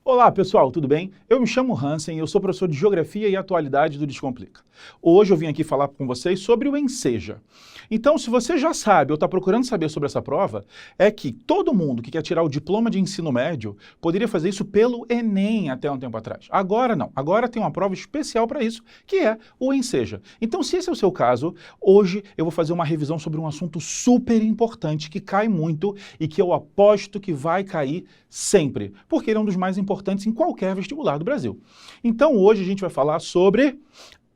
Olá pessoal, tudo bem? Eu me chamo Hansen e eu sou professor de Geografia e Atualidade do Descomplica. Hoje eu vim aqui falar com vocês sobre o Enseja. Então, se você já sabe ou está procurando saber sobre essa prova, é que todo mundo que quer tirar o diploma de ensino médio poderia fazer isso pelo Enem até um tempo atrás. Agora não, agora tem uma prova especial para isso, que é o Enseja. Então, se esse é o seu caso, hoje eu vou fazer uma revisão sobre um assunto super importante que cai muito e que eu aposto que vai cair sempre, porque ele é um dos mais importantes em qualquer vestibular do Brasil. Então hoje a gente vai falar sobre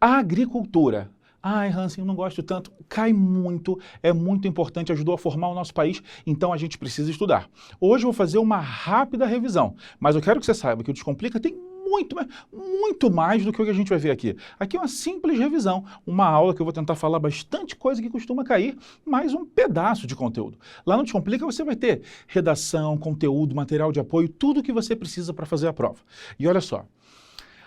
agricultura. Ai, Hansen, eu não gosto tanto. Cai muito, é muito importante, ajudou a formar o nosso país, então a gente precisa estudar. Hoje eu vou fazer uma rápida revisão, mas eu quero que você saiba que o Descomplica tem muito mais do que o que a gente vai ver aqui. Aqui é uma simples revisão, uma aula que eu vou tentar falar bastante coisa que costuma cair, mais um pedaço de conteúdo. Lá no Descomplica você vai ter redação, conteúdo, material de apoio, tudo o que você precisa para fazer a prova. E olha só,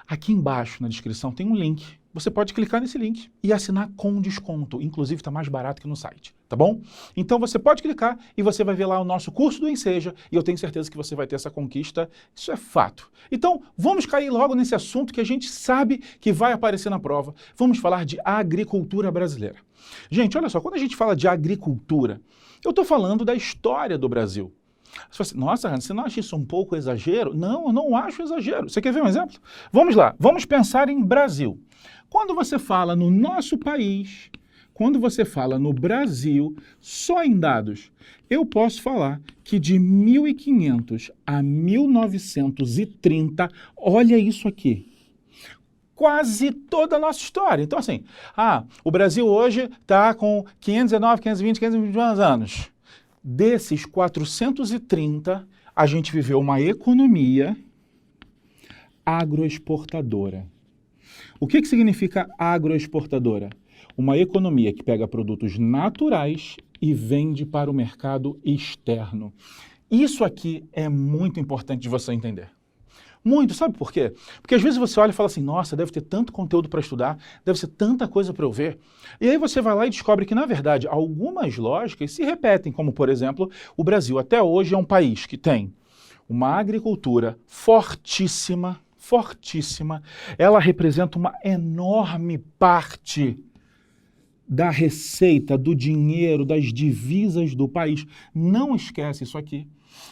aqui embaixo na descrição tem um link. Você pode clicar nesse link e assinar com desconto. Inclusive está mais barato que no site, tá bom? Então você pode clicar e você vai ver lá o nosso curso do Enseja e eu tenho certeza que você vai ter essa conquista. Isso é fato. Então vamos cair logo nesse assunto que a gente sabe que vai aparecer na prova. Vamos falar de agricultura brasileira. Gente, olha só, quando a gente fala de agricultura, eu estou falando da história do Brasil. Você fala assim, nossa, Hans, você não acha isso um pouco exagero? Não, eu não acho exagero. Você quer ver um exemplo? Vamos lá, vamos pensar em Brasil. Quando você fala no nosso país, quando você fala no Brasil, só em dados, eu posso falar que de 1500 a 1930, olha isso aqui, quase toda a nossa história. Então assim, o Brasil hoje está com 519, 520, 521 anos. Desses 430, a gente viveu uma economia agroexportadora. O que significa agroexportadora? Uma economia que pega produtos naturais e vende para o mercado externo. Isso aqui é muito importante de você entender. Muito, sabe por quê? Porque às vezes você olha e fala assim, nossa, deve ter tanto conteúdo para estudar, deve ser tanta coisa para eu ver. E aí você vai lá e descobre que, na verdade, algumas lógicas se repetem, como, por exemplo, o Brasil até hoje é um país que tem uma agricultura fortíssima, ela representa uma enorme parte da receita, do dinheiro, das divisas do país. Não esquece isso aqui.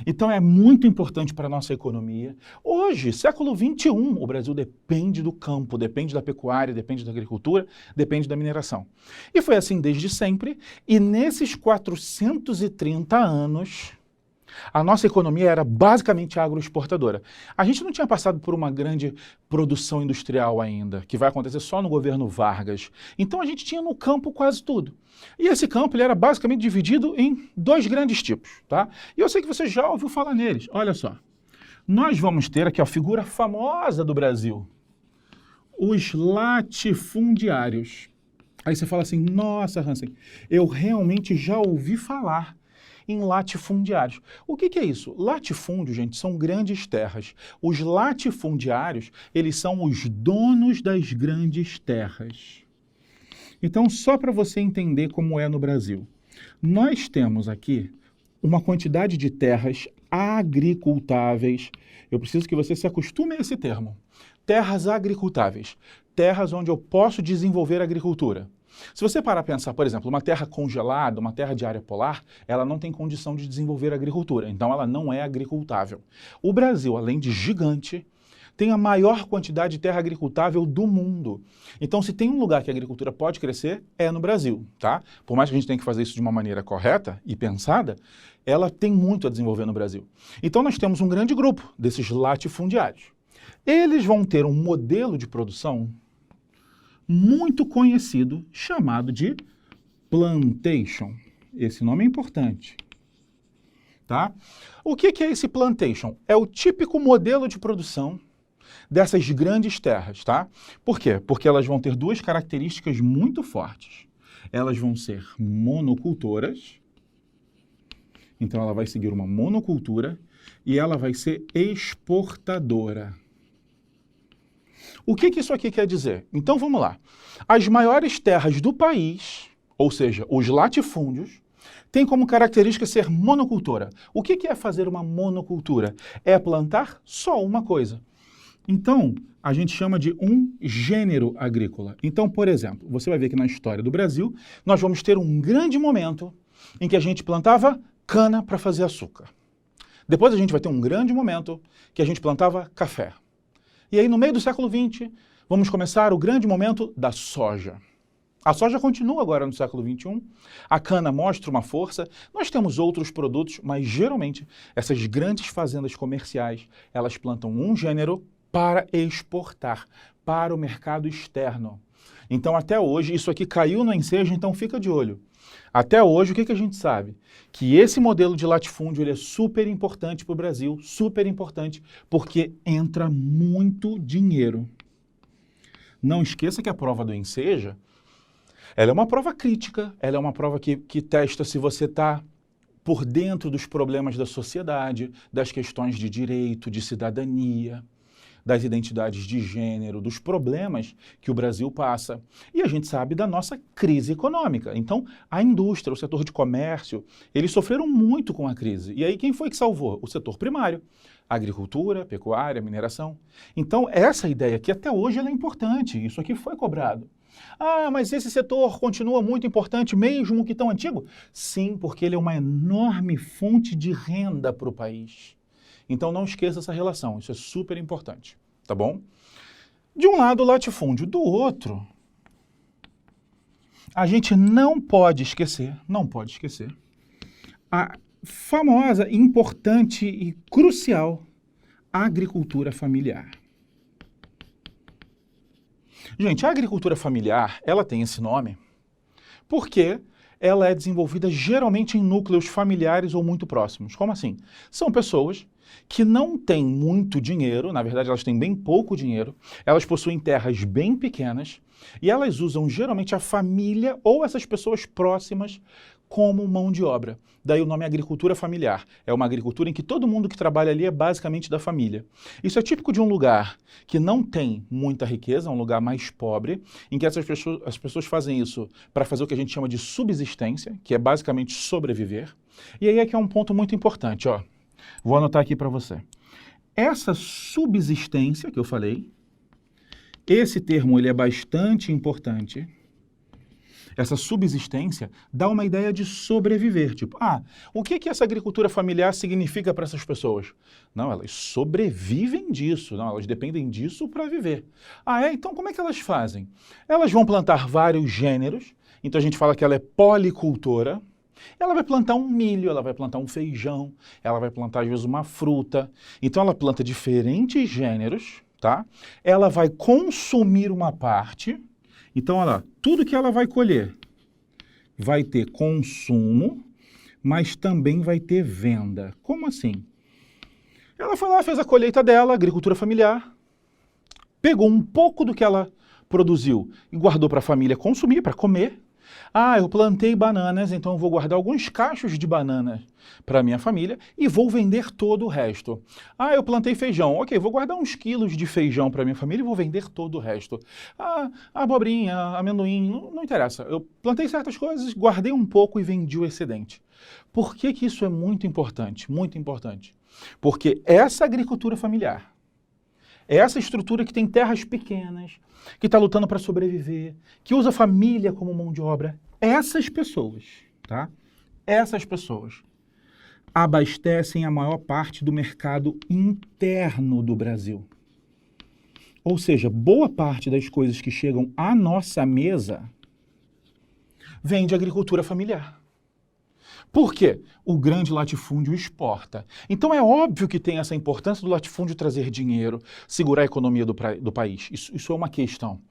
Então é muito importante para a nossa economia. Hoje, século XXI, o Brasil depende do campo, depende da pecuária, depende da agricultura, depende da mineração. E foi assim desde sempre, e nesses 430 anos, a nossa economia era basicamente agroexportadora. A gente não tinha passado por uma grande produção industrial ainda, que vai acontecer só no governo Vargas. Então a gente tinha no campo quase tudo. E esse campo ele era basicamente dividido em dois grandes tipos, tá? E eu sei que você já ouviu falar neles. Olha só, nós vamos ter aqui a figura famosa do Brasil, os latifundiários. Aí você fala assim, nossa, Hansen, eu realmente já ouvi falar em latifundiários. O que é isso? Latifúndio, gente, são grandes terras. Os latifundiários, eles são os donos das grandes terras. Então, só para você entender como é no Brasil, nós temos aqui uma quantidade de terras agricultáveis. Eu preciso que você se acostume a esse termo. Terras agricultáveis. Terras onde eu posso desenvolver agricultura. Se você parar a pensar, por exemplo, uma terra congelada, uma terra de área polar, ela não tem condição de desenvolver agricultura, então ela não é agricultável. O Brasil, além de gigante, tem a maior quantidade de terra agricultável do mundo. Então, se tem um lugar que a agricultura pode crescer, é no Brasil, tá? Por mais que a gente tenha que fazer isso de uma maneira correta e pensada, ela tem muito a desenvolver no Brasil. Então, nós temos um grande grupo desses latifundiários. Eles vão ter um modelo de produção muito conhecido, chamado de plantation. Esse nome é importante, tá? O que é esse plantation? É o típico modelo de produção dessas grandes terras, tá? Por quê? Porque elas vão ter duas características muito fortes. Elas vão ser monocultoras, então ela vai seguir uma monocultura, e ela vai ser exportadora. O que isso aqui quer dizer? Então vamos lá. As maiores terras do país, ou seja, os latifúndios, tem como característica ser monocultora. O que é fazer uma monocultura? É plantar só uma coisa. Então, a gente chama de um gênero agrícola. Então, por exemplo, você vai ver que na história do Brasil, nós vamos ter um grande momento em que a gente plantava cana para fazer açúcar. Depois a gente vai ter um grande momento que a gente plantava café. E aí, no meio do século XX, vamos começar o grande momento da soja. A soja continua agora no século XXI, a cana mostra uma força, nós temos outros produtos, mas geralmente essas grandes fazendas comerciais, elas plantam um gênero para exportar, para o mercado externo. Então até hoje, isso aqui caiu no ensejo, então fica de olho. Até hoje, o que a gente sabe? Que esse modelo de latifúndio ele é super importante para o Brasil, super importante, porque entra muito dinheiro. Não esqueça que a prova do Enseja, ela é uma prova crítica, ela é uma prova que testa se você está por dentro dos problemas da sociedade, das questões de direito, de cidadania, das identidades de gênero, dos problemas que o Brasil passa. E a gente sabe da nossa crise econômica. Então, a indústria, o setor de comércio, eles sofreram muito com a crise. E aí, quem foi que salvou? O setor primário. Agricultura, pecuária, mineração. Então, essa ideia aqui, até hoje, ela é importante. Isso aqui foi cobrado. Ah, mas esse setor continua muito importante, mesmo que tão antigo? Sim, porque ele é uma enorme fonte de renda para o país. Então não esqueça essa relação, isso é super importante, tá bom? De um lado o latifúndio, do outro, a gente não pode esquecer a famosa, importante e crucial agricultura familiar. Gente, a agricultura familiar, ela tem esse nome porque ela é desenvolvida geralmente em núcleos familiares ou muito próximos. Como assim? São pessoas que não têm muito dinheiro, na verdade elas têm bem pouco dinheiro, elas possuem terras bem pequenas e elas usam geralmente a família ou essas pessoas próximas como mão de obra. Daí o nome é agricultura familiar. É uma agricultura em que todo mundo que trabalha ali é basicamente da família. Isso é típico de um lugar que não tem muita riqueza, um lugar mais pobre, em que as pessoas fazem isso para fazer o que a gente chama de subsistência, que é basicamente sobreviver. E aí é que é um ponto muito importante, ó. Vou anotar aqui para você. Essa subsistência que eu falei, esse termo ele é bastante importante. Essa subsistência dá uma ideia de sobreviver. Tipo, o que essa agricultura familiar significa para essas pessoas? Não, elas sobrevivem disso, não, elas dependem disso para viver. Então como é que elas fazem? Elas vão plantar vários gêneros, então a gente fala que ela é policultora. Ela vai plantar um milho, ela vai plantar um feijão, ela vai plantar às vezes uma fruta. Então ela planta diferentes gêneros, tá? Ela vai consumir uma parte. Então, olha lá, tudo que ela vai colher vai ter consumo, mas também vai ter venda. Como assim? Ela foi lá, fez a colheita dela, agricultura familiar, pegou um pouco do que ela produziu e guardou para a família consumir, para comer. Eu plantei bananas, então eu vou guardar alguns cachos de bananas para minha família e vou vender todo o resto. Eu plantei feijão, ok, vou guardar uns quilos de feijão para minha família e vou vender todo o resto. Abobrinha, amendoim, não interessa. Eu plantei certas coisas, guardei um pouco e vendi o excedente. Por que isso é muito importante? Muito importante. Porque essa agricultura familiar, essa estrutura que tem terras pequenas, que está lutando para sobreviver, que usa a família como mão de obra, essas pessoas, tá? Essas pessoas abastecem a maior parte do mercado interno do Brasil. Ou seja, boa parte das coisas que chegam à nossa mesa vem de agricultura familiar. Por quê? O grande latifúndio exporta. Então é óbvio que tem essa importância do latifúndio trazer dinheiro, segurar a economia do país. Isso é uma questão.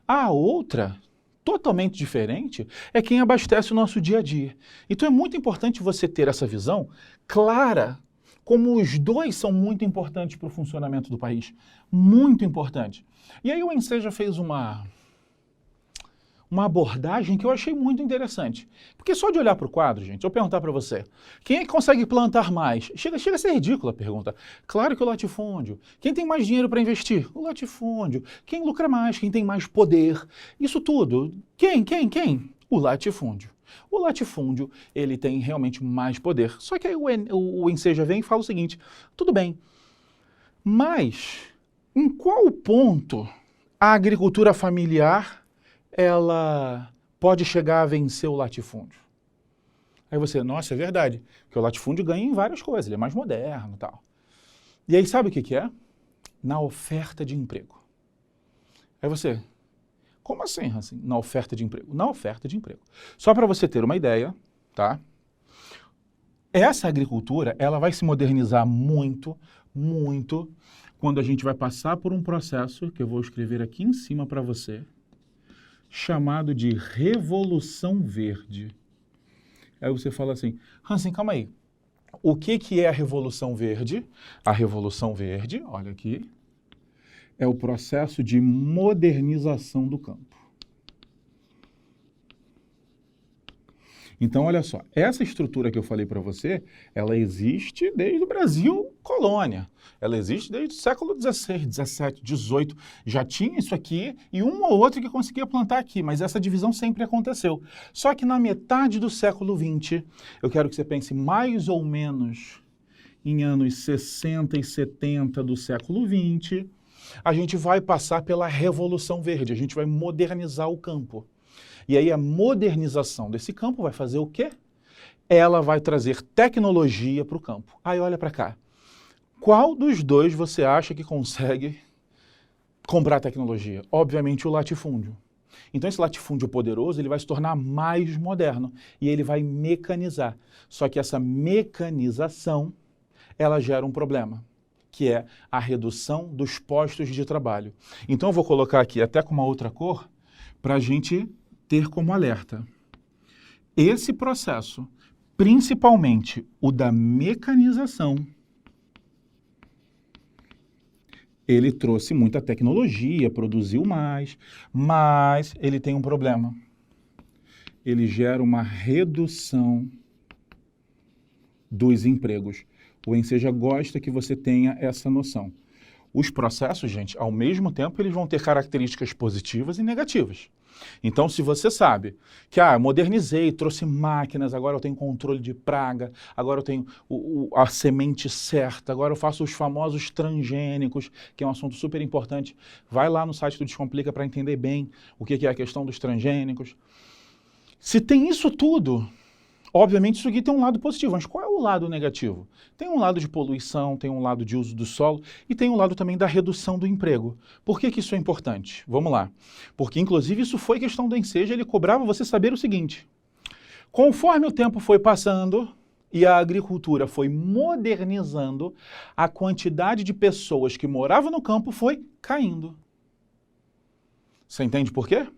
A outra, totalmente diferente, é quem abastece o nosso dia a dia. Então é muito importante você ter essa visão clara, como os dois são muito importantes para o funcionamento do país. Muito importante. E aí o Enseja fez uma abordagem que eu achei muito interessante. Porque só de olhar para o quadro, gente, eu perguntar para você, quem é que consegue plantar mais? Chega a ser ridícula a pergunta. Claro que o latifúndio. Quem tem mais dinheiro para investir? O latifúndio. Quem lucra mais? Quem tem mais poder? Isso tudo. Quem? O latifúndio. O latifúndio, ele tem realmente mais poder. Só que aí o Enseja vem e fala o seguinte, tudo bem, mas em qual ponto a agricultura familiar, ela pode chegar a vencer o latifúndio? Aí você, nossa, é verdade, porque o latifúndio ganha em várias coisas, ele é mais moderno e tal. E aí sabe o que é? Na oferta de emprego. Aí você, como assim, Hansen? Na oferta de emprego? Na oferta de emprego. Só para você ter uma ideia, tá? Essa agricultura, ela vai se modernizar muito, muito, quando a gente vai passar por um processo, que eu vou escrever aqui em cima para você, chamado de Revolução Verde. Aí você fala assim, Hansen, calma aí, o que é a Revolução Verde? A Revolução Verde, olha aqui, é o processo de modernização do campo. Então, olha só, essa estrutura que eu falei para você, ela existe desde o Brasil colônia. Ela existe desde o século XVI, XVII, XVIII. Já tinha isso aqui e um ou outro que conseguia plantar aqui, mas essa divisão sempre aconteceu. Só que na metade do século XX, eu quero que você pense mais ou menos em anos 60 e 70 do século XX, a gente vai passar pela Revolução Verde, a gente vai modernizar o campo. E aí a modernização desse campo vai fazer o quê? Ela vai trazer tecnologia para o campo. Aí olha para cá. Qual dos dois você acha que consegue comprar tecnologia? Obviamente o latifúndio. Então esse latifúndio poderoso, ele vai se tornar mais moderno e ele vai mecanizar. Só que essa mecanização, ela gera um problema, que é a redução dos postos de trabalho. Então eu vou colocar aqui até com uma outra cor para a gente ter como alerta. Esse processo, principalmente o da mecanização, ele trouxe muita tecnologia, produziu mais, mas ele tem um problema. Ele gera uma redução dos empregos. O Enseja gosta que você tenha essa noção. Os processos, gente, ao mesmo tempo, eles vão ter características positivas e negativas. Então, se você sabe que, modernizei, trouxe máquinas, agora eu tenho controle de praga, agora eu tenho a semente certa, agora eu faço os famosos transgênicos, que é um assunto super importante. Vai lá no site do Descomplica para entender bem o que é a questão dos transgênicos. Se tem isso tudo, obviamente isso aqui tem um lado positivo, mas qual é o lado negativo? Tem um lado de poluição, tem um lado de uso do solo e tem um lado também da redução do emprego. Por que isso é importante? Vamos lá. Porque, inclusive, isso foi questão do Enseja, ele cobrava você saber o seguinte. Conforme o tempo foi passando e a agricultura foi modernizando, a quantidade de pessoas que moravam no campo foi caindo. Você entende por quê?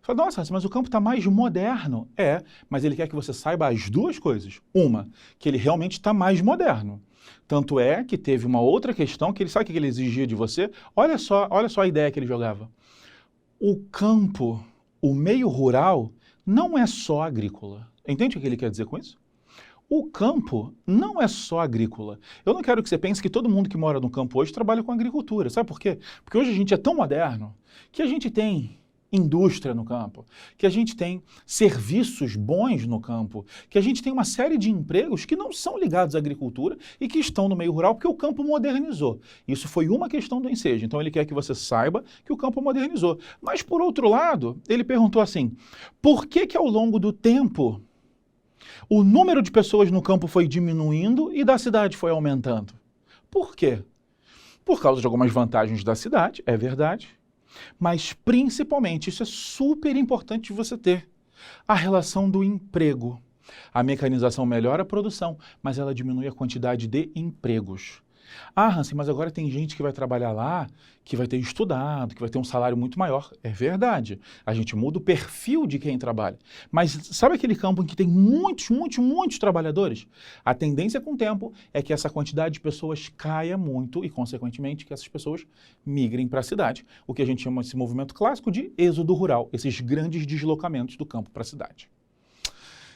Fala, nossa, mas o campo está mais moderno. É, mas ele quer que você saiba as duas coisas. Uma, que ele realmente está mais moderno. Tanto é que teve uma outra questão que ele sabe o que ele exigia de você? Olha só a ideia que ele jogava. O campo, o meio rural, não é só agrícola. Entende o que ele quer dizer com isso? O campo não é só agrícola. Eu não quero que você pense que todo mundo que mora no campo hoje trabalha com agricultura. Sabe por quê? Porque hoje a gente é tão moderno que a gente tem indústria no campo, que a gente tem serviços bons no campo, que a gente tem uma série de empregos que não são ligados à agricultura e que estão no meio rural porque o campo modernizou. Isso foi uma questão do Enseja. Então ele quer que você saiba que o campo modernizou. Mas por outro lado, ele perguntou assim, por que ao longo do tempo o número de pessoas no campo foi diminuindo e da cidade foi aumentando? Por quê? Por causa de algumas vantagens da cidade, é verdade. Mas, principalmente, isso é super importante de você ter, a relação do emprego. A mecanização melhora a produção, mas ela diminui a quantidade de empregos. Hansen, mas agora tem gente que vai trabalhar lá, que vai ter estudado, que vai ter um salário muito maior. É verdade. A gente muda o perfil de quem trabalha. Mas sabe aquele campo em que tem muitos trabalhadores? A tendência com o tempo é que essa quantidade de pessoas caia muito e, consequentemente, que essas pessoas migrem para a cidade. O que a gente chama esse movimento clássico de êxodo rural, esses grandes deslocamentos do campo para a cidade.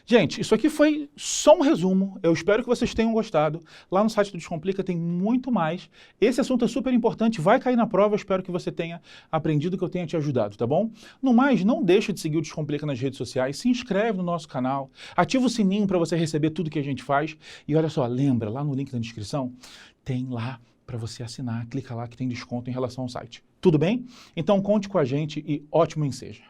Gente, isso aqui foi só um resumo. Eu espero que vocês tenham gostado. Lá no site do Descomplica tem muito mais. Esse assunto é super importante, vai cair na prova. Eu espero que você tenha aprendido, que eu tenha te ajudado, tá bom? No mais, não deixe de seguir o Descomplica nas redes sociais. Se inscreve no nosso canal. Ativa o sininho para você receber tudo que a gente faz. E olha só, lembra, lá no link da descrição, tem lá para você assinar. Clica lá que tem desconto em relação ao site. Tudo bem? Então conte com a gente e ótimo ensejo.